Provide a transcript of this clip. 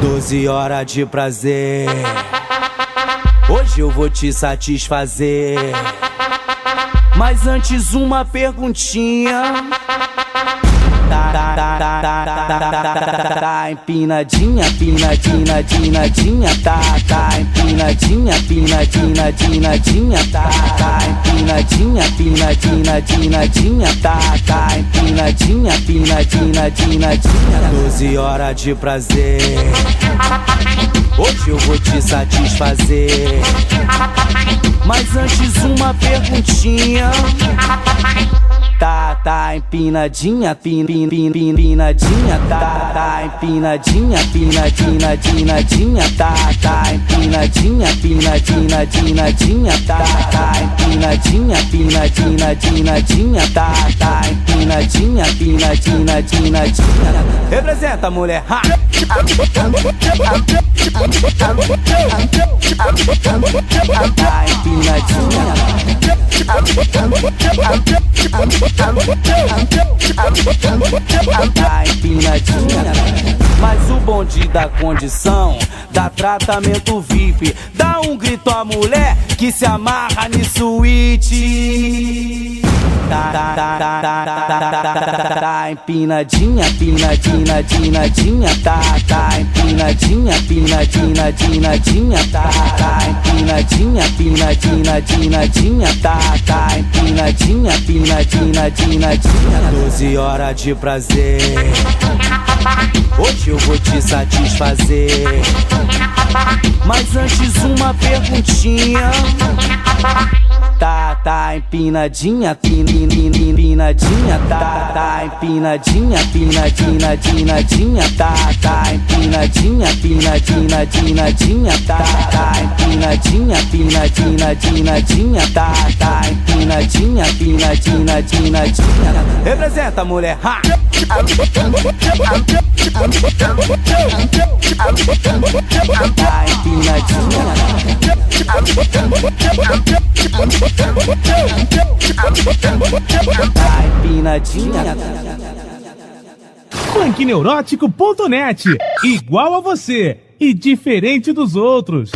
12 horas de prazer, hoje eu vou te satisfazer. Mas antes uma perguntinha. Tá empinadinha, pinadinha, dinadinha, tá empinadinha, pinadinha, dinadinha, tá empinadinha, pinadinha, dinadinha, tá empinadinha, pinadinha, dinadinha. 12 horas de prazer, hoje eu vou te satisfazer. Mas antes uma perguntinha. Tá empinadinha, pinadinha, tá empinadinha, pinadinha, dinadinha, tá empinadinha, pinadinha, dinadinha, tá empinadinha, pinadinha, dinadinha, tá empinadinha, pinadinha, dinadinha. Representa, mulher, ha! Tá empinadinha. Tá empinadinha. Mas o bonde da condição dá tratamento VIP. Dá um grito à mulher que se amarra ni suíte. Tá empinadinha, pinadinha, dinadinha, tá empinadinha, pinadinha, dinadinha, tá empinadinha, pinadinha, dinadinha, tá empinadinha, pinadinha, dinadinha. 12 horas de prazer, hoje eu vou te satisfazer. Mas antes uma perguntinha. Tá empinadinha, pinadinha, tá empinadinha, pinadinha, dinadinha, tá empinadinha, pinadinha, dinadinha, tá empinadinha, pinadinha, dinadinha, tá empinadinha, pinadinha, dinadinha. Representa, mulher, ha! Tá empinadinha. Tá empinadinha. Funkneurótico.net. Igual a você e diferente dos outros.